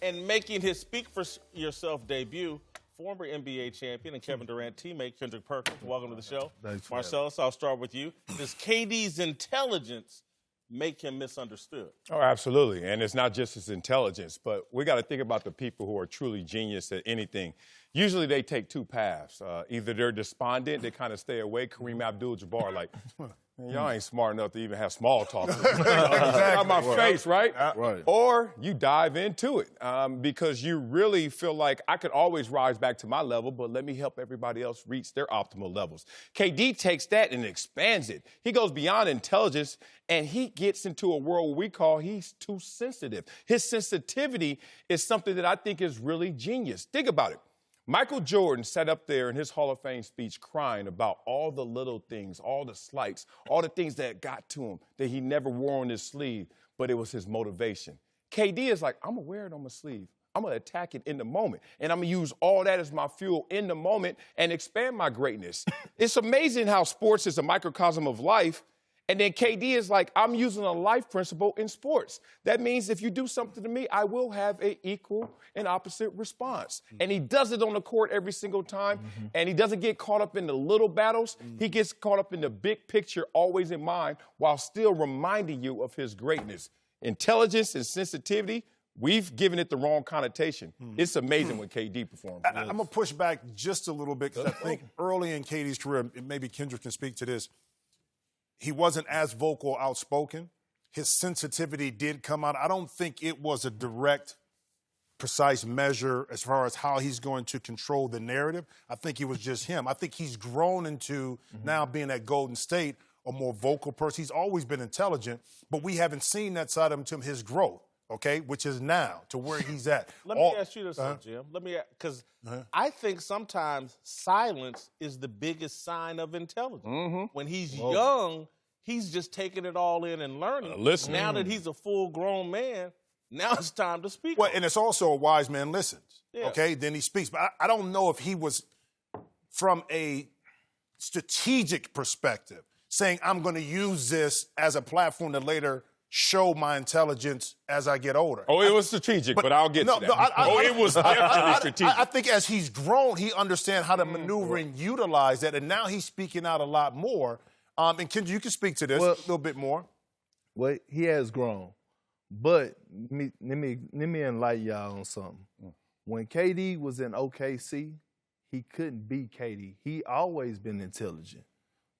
And making his Speak for Yourself debut, former NBA champion and Kevin Durant teammate Kendrick Perkins. Welcome to the show. Thanks, Marcellus, I'll start with you. Does KD's intelligence make him misunderstood? Oh, absolutely. And it's not just his intelligence, but we got to think about the people who are truly genius at anything. Usually they take two paths. Either they're despondent, they kind of stay away. Kareem Abdul-Jabbar, like, y'all ain't smart enough to even have small talk with me. Out my face, right? Right. Or you dive into it because you really feel like I could always rise back to my level, but let me help everybody else reach their optimal levels. KD takes that and expands it. He goes beyond intelligence, and he gets into a world where we call he's too sensitive. His sensitivity is something that I think is really genius. Think about it. Michael Jordan sat up there in his Hall of Fame speech crying about all the little things, all the slights, all the things that got to him that he never wore on his sleeve, but it was his motivation. KD is like, I'm going to wear it on my sleeve. I'm going to attack it in the moment, and I'm going to use all that as my fuel in the moment and expand my greatness. It's amazing how sports is a microcosm of life. And then KD is like, I'm using a life principle in sports. That means if you do something to me, I will have an equal and opposite response. And he does it on the court every single time. And he doesn't get caught up in the little battles. He gets caught up in the big picture, always in mind, while still reminding you of his greatness. Intelligence and sensitivity, we've given it the wrong connotation. It's amazing when KD performs. I'm going to push back just a little bit because I think early in KD's career, maybe Kendrick can speak to this, he wasn't as vocal, outspoken. His sensitivity did come out. I don't think it was a direct, precise measure as far as how he's going to control the narrative. I think it was just him. I think he's grown into now being at Golden State a more vocal person. He's always been intelligent, but we haven't seen that side of him to his growth, okay, which is now to where he's at. Let me ask you this, Jim. Because I think sometimes silence is the biggest sign of intelligence. When he's young, he's just taking it all in and learning. Listen. Now that he's a full-grown man, now it's time to speak. Well, and it's also a wise man listens, okay? Then he speaks. But I don't know if he was, from a strategic perspective, saying, I'm going to use this as a platform to later show my intelligence as I get older. Oh, it was strategic, but I'll get to that. It was definitely strategic. I think as he's grown, he understands how to maneuver and utilize that, and now he's speaking out a lot more. And Kendra, you can speak to this a little bit more. Well, he has grown. But let me enlighten y'all on something. When KD was in OKC, he couldn't be KD. He always been intelligent.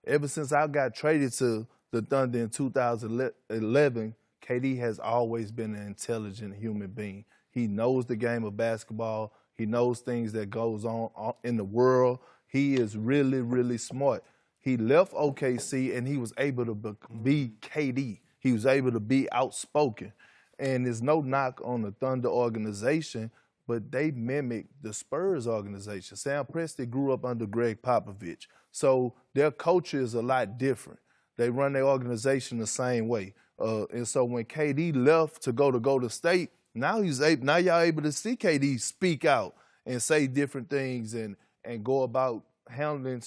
Ever since I got traded to the Thunder in 2011, KD has always been an intelligent human being. He knows the game of basketball. He knows things that goes on in the world. He is really, really smart. He left OKC and he was able to be KD. He was able to be outspoken. And there's no knock on the Thunder organization, but they mimic the Spurs organization. Sam Presti grew up under Greg Popovich. So their culture is a lot different. They run their organization the same way. And so when KD left to go to Golden State, now y'all able to see KD speak out and say different things and go about handling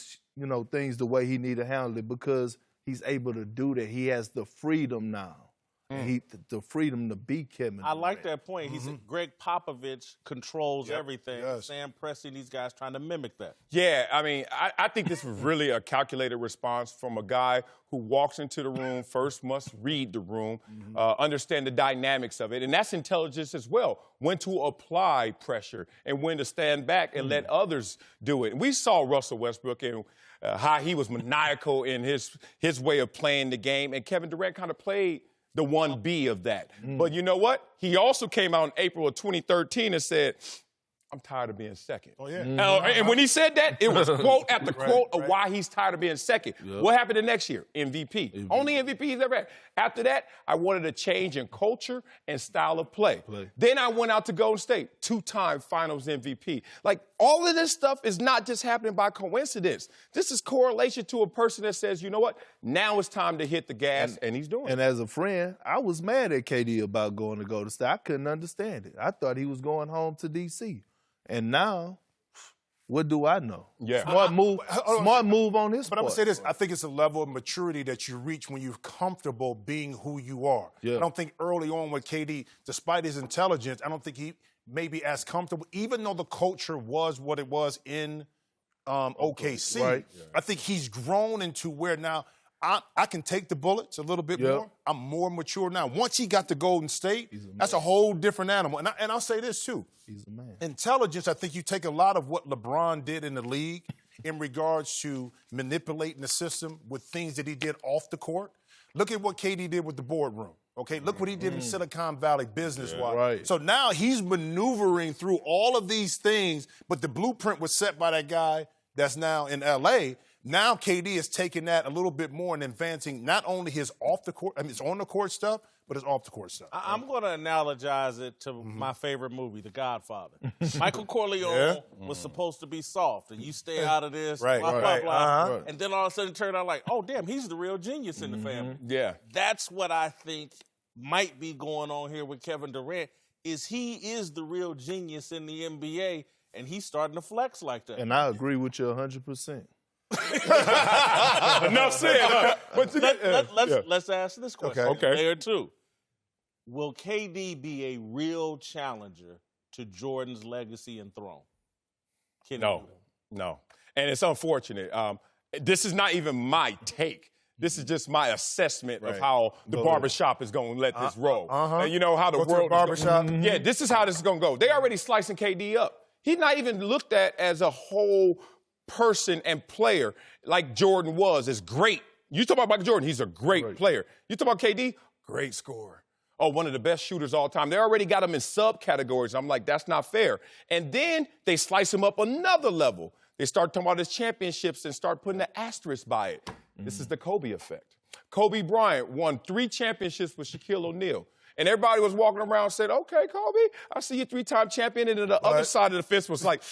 things the way he need to handle it because he's able to do that. He has the freedom now. The freedom to be Kevin Durant. I like that point. He's Greg Popovich controls everything. Sam Presti and these guys trying to mimic that. Yeah, I mean, I think this was really a calculated response from a guy who walks into the room, first must read the room, understand the dynamics of it. And that's intelligence as well, when to apply pressure and when to stand back and let others do it. And we saw Russell Westbrook and how he was maniacal in his way of playing the game. And Kevin Durant kind of played the 1B of that. But you know what? He also came out in April of 2013 and said, I'm tired of being second. Oh, yeah. And when he said that, it was quote after quote of why he's tired of being second. What happened the next year? MVP. Only MVP he's ever had. After that, I wanted a change in culture and style of play. Then I went out to Golden State, 2-time finals MVP. Like, all of this stuff is not just happening by coincidence. This is correlation to a person that says, you know what? Now it's time to hit the gas, and he's doing it. And as a friend, I was mad at KD about going to Golden State. I couldn't understand it. I thought he was going home to D.C. And now, What do I know? Yeah. Smart move on his But part. I'm going to say this. I think it's a level of maturity that you reach when you're comfortable being who you are. Yeah. I don't think early on with KD, despite his intelligence, I don't think he may be as comfortable, even though the culture was what it was in OKC. Right. I think he's grown into where now I can take the bullets a little bit more. I'm more mature now. Once he got to Golden State, that's a whole different animal. And I'll say this, too. He's a man. Intelligence, I think you take a lot of what LeBron did in the league in regards to manipulating the system with things that he did off the court. Look at what KD did with the boardroom. Okay, look what he did in Silicon Valley business-wise. Right. So now he's maneuvering through all of these things, but the blueprint was set by that guy that's now in L.A. Now KD is taking that a little bit more and advancing not only his off the court, his on the court stuff, but his off the court stuff. I'm going to analogize it to my favorite movie, The Godfather. Michael Corleone was supposed to be soft, and you stay out of this, blah, blah, blah. And then all of a sudden it turned out like, oh, damn, he's the real genius in the family. Yeah. That's what I think might be going on here with Kevin Durant, is he is the real genius in the NBA, and he's starting to flex like that. And I agree with you 100%. Enough said. Let's ask this question. Okay. Layer 2. Will KD be a real challenger to Jordan's legacy and throne? No. And it's unfortunate. This is not even my take. This is just my assessment of how the barbershop is going to let this roll. And you know how the world barbershop. Yeah, this is how this is going to go. They already slicing KD up. He's not even looked at as a whole person and player like Jordan was. Is great. You talk about Michael Jordan, he's a great player. You talk about KD, great scorer. Oh, one of the best shooters all time. They already got him in subcategories. I'm like, that's not fair. And then they slice him up another level. They start talking about his championships and start putting an asterisk by it. This is the Kobe effect. Kobe Bryant won 3 championships with Shaquille O'Neal. And everybody was walking around and said, okay, Kobe, I see you 3-time champion. And then the other side of the fence was like,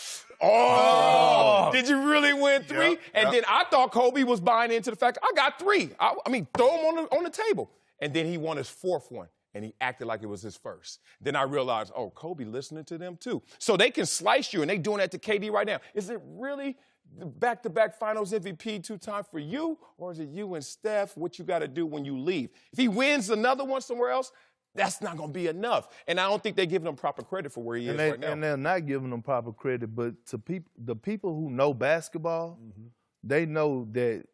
oh, did you really win 3? And then I thought Kobe was buying into the fact, I got 3. I mean, throw them on the table. And then he won his 4th one. And he acted like it was his first. Then I realized, oh, Kobe listening to them too. So they can slice you, and they doing that to KD right now. Is it really the back-to-back finals MVP 2 times for you, or is it you and Steph, what you got to do when you leave? If he wins another one somewhere else, that's not going to be enough. And I don't think they're giving him proper credit for where he is right now. And they're not giving him proper credit, but to the people who know basketball, they know that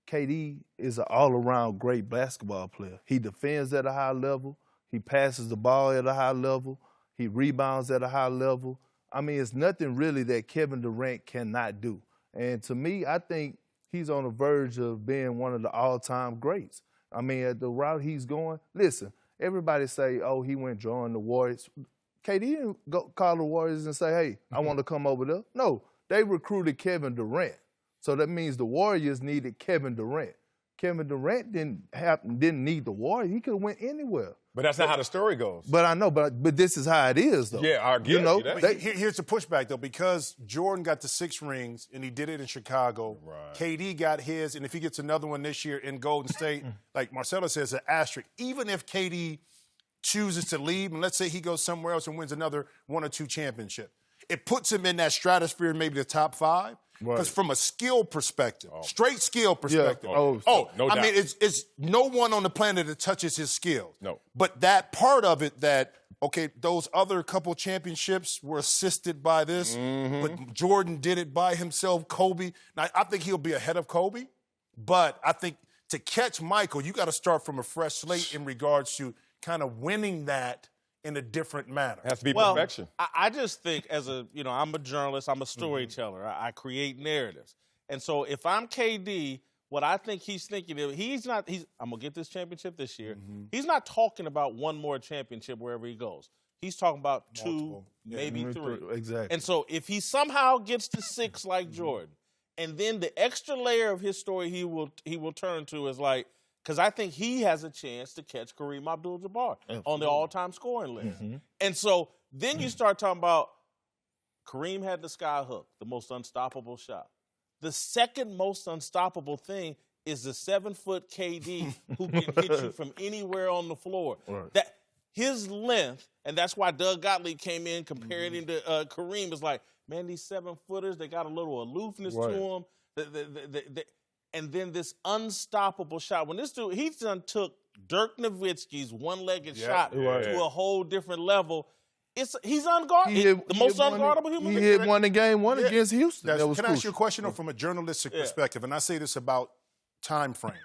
KD is an all-around great basketball player. He defends at a high level. He passes the ball at a high level. He rebounds at a high level. I mean, it's nothing really that Kevin Durant cannot do. And to me, I think he's on the verge of being one of the all-time greats. I mean, at the route he's going, listen, everybody say, oh, he went join the Warriors. KD didn't go call the Warriors and say, hey, I want to come over there. No, they recruited Kevin Durant. So that means the Warriors needed Kevin Durant. Kevin Durant didn't need the Warriors. He could have went anywhere. But that's not how the story goes. But I know, but this is how it is, though. Yeah, I get it. Here's the pushback, though. Because Jordan got the 6 rings, and he did it in Chicago, KD got his, and if he gets another one this year in Golden State, like Marcellus says, an asterisk. Even if KD chooses to leave, and let's say he goes somewhere else and wins another 1 or 2 championships, it puts him in that stratosphere, maybe the top 5. Because from a skill perspective, straight skill perspective, no doubt. I mean, it's no one on the planet that touches his skills. No. But that part of it that, okay, those other couple championships were assisted by this, but Jordan did it by himself, Kobe. Now, I think he'll be ahead of Kobe, but I think to catch Michael, you got to start from a fresh slate in regards to kind of winning that in a different manner. It has to be perfection. I just think I'm a journalist, I'm a storyteller. I create narratives. And so if I'm KD, what I think he's thinking of, I'm going to get this championship this year. He's not talking about one more championship wherever he goes. He's talking about multiple. 2, maybe 3. Exactly. And so if he somehow gets to 6 like Jordan, and then the extra layer of his story he will turn to is like, because I think he has a chance to catch Kareem Abdul-Jabbar on the all-time scoring list. And so then you start talking about Kareem had the sky hook, the most unstoppable shot. The second most unstoppable thing is the 7-foot KD who can hit you from anywhere on the floor. That his length, and that's why Doug Gottlieb came in comparing him to Kareem. Is like, man, these 7-footers, they got a little aloofness to them. And then this unstoppable shot. When this dude, he done took Dirk Nowitzki's one-legged shot to a whole different level. He's unguardable. The most unguardable human being. He hit one in game one against Houston. Can I ask you a question from a journalistic perspective? And I say this about time frames.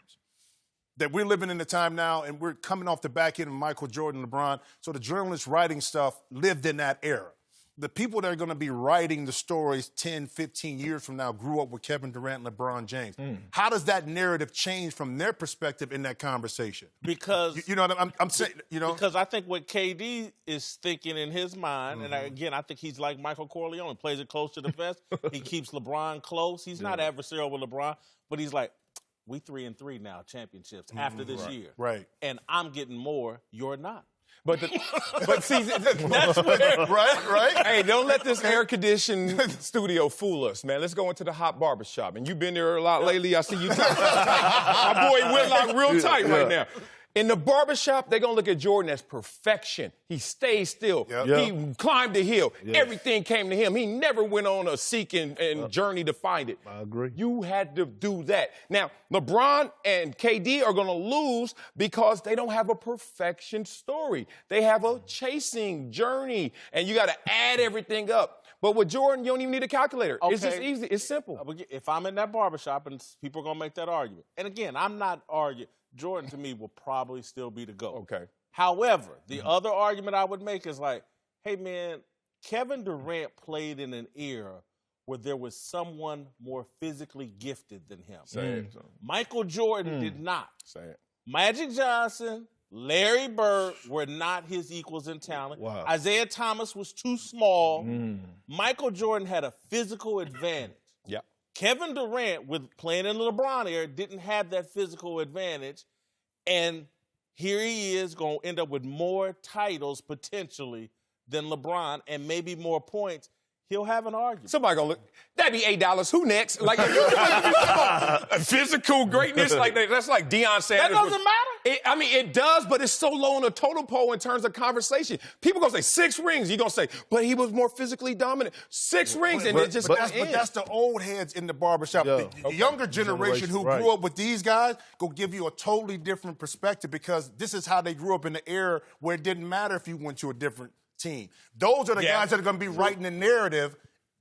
That we're living in a time now, and we're coming off the back end of Michael Jordan, LeBron. So the journalists writing stuff lived in that era. The people that are going to be writing the stories 10, 15 years from now grew up with Kevin Durant and LeBron James. How does that narrative change from their perspective in that conversation? Because you know what I'm saying. You know, because I think what KD is thinking in his mind, and again, I think he's like Michael Corleone, plays it close to the vest. He keeps LeBron close. He's not adversarial with LeBron, but he's like, we 3-3 now, championships after this year, right? And I'm getting more. You're not. But see, That's where, right? Hey, don't let this air-conditioned studio fool us, man. Let's go into the hot barbershop. And you've been there a lot lately. I see you tight. My boy Whitlock real tight right now. In the barbershop, they're going to look at Jordan as perfection. He stayed still. He climbed the hill. Everything came to him. He never went on a seek and journey to find it. I agree. You had to do that. Now, LeBron and KD are going to lose because they don't have a perfection story. They have a chasing journey, and you got to add everything up. But with Jordan, you don't even need a calculator. Okay. It's just easy. It's simple. If I'm in that barbershop and people are going to make that argument, and again, I'm not arguing. Jordan, to me, will probably still be the GOAT. Okay. However, the other argument I would make is like, hey, man, Kevin Durant played in an era where there was someone more physically gifted than him. Say it. Michael Jordan did not. Say it. Magic Johnson, Larry Bird were not his equals in talent. Wow. Isaiah Thomas was too small. Michael Jordan had a physical advantage. Yep. Kevin Durant, with playing in the LeBron era, didn't have that physical advantage. And here he is going to end up with more titles potentially than LeBron and maybe more points. He'll have an argument. Somebody gonna look. That'd be $8. Who next? Like physical greatness, like that's like Deion Sanders. That doesn't matter. It does, but it's so low on a totem pole in terms of conversation. People gonna say 6 rings. You gonna say, but he was more physically dominant. 6 rings, and it just but that's the old heads in the barbershop. The younger generation who grew up with these guys go give you a totally different perspective because this is how they grew up in the era where it didn't matter if you went to a different team. Those are the guys that are going to be writing the narrative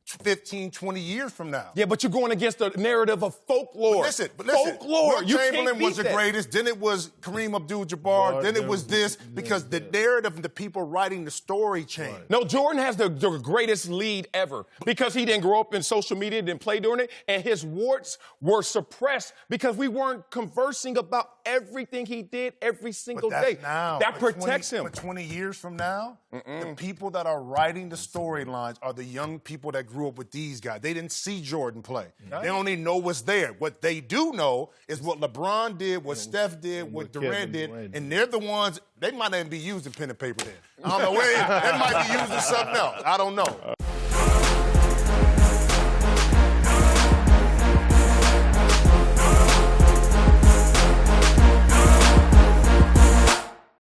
15, 20 years from now. Yeah, but you're going against the narrative of folklore. But listen, folklore. Wilt Chamberlain was the greatest, then it was Kareem Abdul-Jabbar, then it was this, because the narrative and the people writing the story changed. Right. No, Jordan has the greatest lead ever because he didn't grow up in social media, didn't play during it, and his warts were suppressed because we weren't conversing about everything he did every single day. Now, that protects him. But 20 years from now, the people that are writing the storylines are the young people that grew up with these guys. They didn't see Jordan play. They don't even know what's there. What they do know is what LeBron did, what Steph did, what Durant did, and they're the ones, they might not even be using pen and paper then. I don't know where, they might be using something else. I don't know.